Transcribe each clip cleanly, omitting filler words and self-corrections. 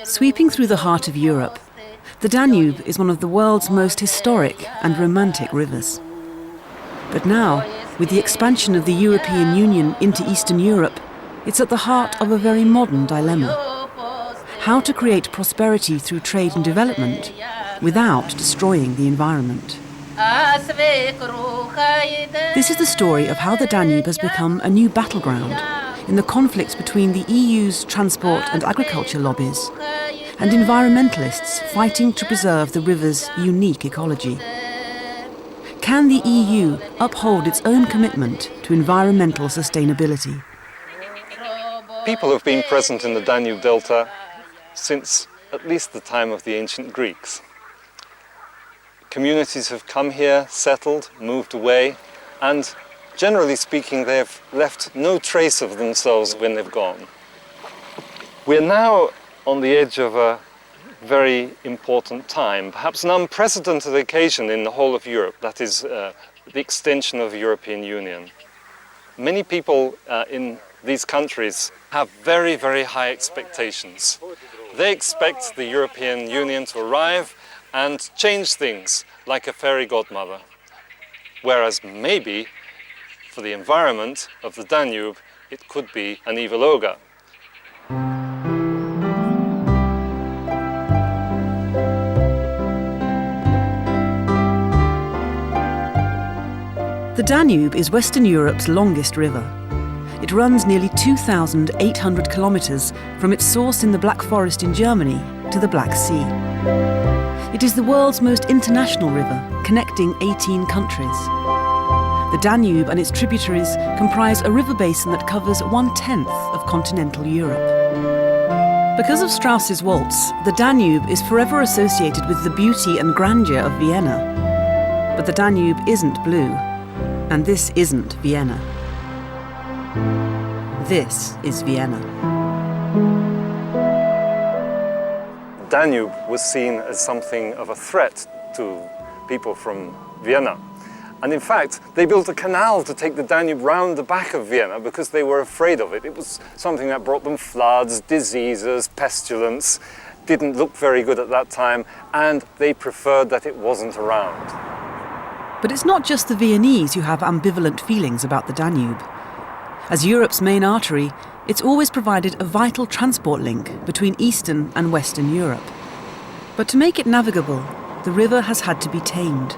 Sweeping through the heart of Europe, the Danube is one of the world's most historic and romantic rivers. But now, with the expansion of the European Union into Eastern Europe, it's at the heart of a very modern dilemma. How to create prosperity through trade and development without destroying the environment. This is the story of how the Danube has become a new battleground in the conflicts between the EU's transport and agriculture lobbies and environmentalists fighting to preserve the river's unique ecology. Can the EU uphold its own commitment to environmental sustainability? People have been present in the Danube Delta since at least the time of the ancient Greeks. Communities have come here, settled, moved away, and generally speaking, they have left no trace of themselves when they've gone. We're now on the edge of a very important time, perhaps an unprecedented occasion in the whole of Europe, that is the extension of the European Union. Many people in these countries have very, very high expectations. They expect the European Union to arrive and change things like a fairy godmother. Whereas maybe, for the environment of the Danube, it could be an evil ogre. The Danube is Western Europe's longest river. It runs nearly 2,800 kilometres from its source in the Black Forest in Germany to the Black Sea. It is the world's most international river, connecting 18 countries. The Danube and its tributaries comprise a river basin that covers 1/10 of continental Europe. Because of Strauss's waltz, the Danube is forever associated with the beauty and grandeur of Vienna. But the Danube isn't blue, and this isn't Vienna. This is Vienna. Danube was seen as something of a threat to people from Vienna. And in fact, they built a canal to take the Danube round the back of Vienna because they were afraid of it. It was something that brought them floods, diseases, pestilence, didn't look very good at that time, and they preferred that it wasn't around. But it's not just the Viennese who have ambivalent feelings about the Danube. As Europe's main artery, it's always provided a vital transport link between Eastern and Western Europe. But to make it navigable, the river has had to be tamed.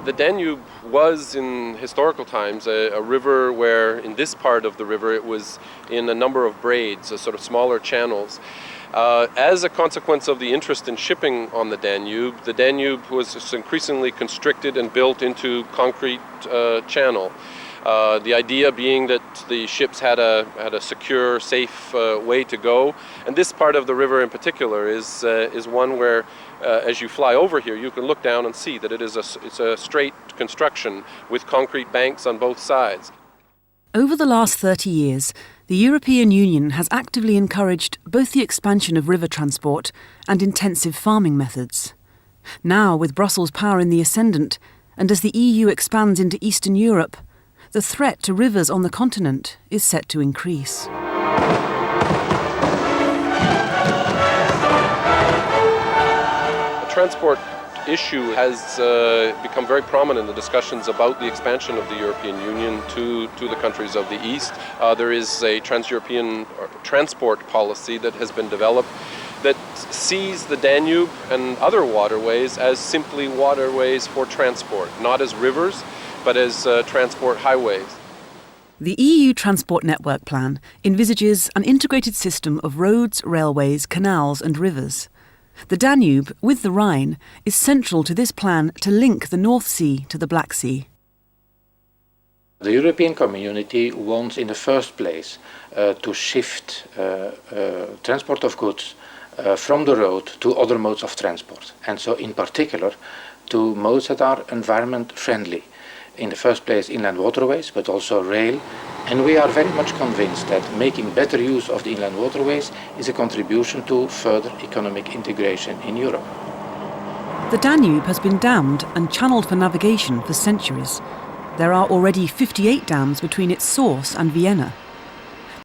The Danube was, in historical times, a river where, in this part of the river, it was in a number of braids, sort of smaller channels. As a consequence of the interest in shipping on the Danube was increasingly constricted and built into concrete channel. The idea being that the ships had a secure, safe way to go, and this part of the river in particular is one where, as you fly over here, you can look down and see that it's a straight construction with concrete banks on both sides. Over the last 30 years, the European Union has actively encouraged both the expansion of river transport and intensive farming methods. Now, with Brussels' power in the ascendant, and as the EU expands into Eastern Europe, the threat to rivers on the continent is set to increase. The transport issue has become very prominent in the discussions about the expansion of the European Union to the countries of the East. There is a trans-European transport policy that has been developed that sees the Danube and other waterways as simply waterways for transport, not as rivers, but as transport highways. The EU Transport Network Plan envisages an integrated system of roads, railways, canals and rivers. The Danube, with the Rhine, is central to this plan to link the North Sea to the Black Sea. The European Community wants in the first place to shift transport of goods from the road to other modes of transport, and so in particular to modes that are environment friendly. In the first place inland waterways, but also rail, and we are very much convinced that making better use of the inland waterways is a contribution to further economic integration in Europe. The Danube has been dammed and channeled for navigation for centuries. There are already 58 dams between its source and Vienna,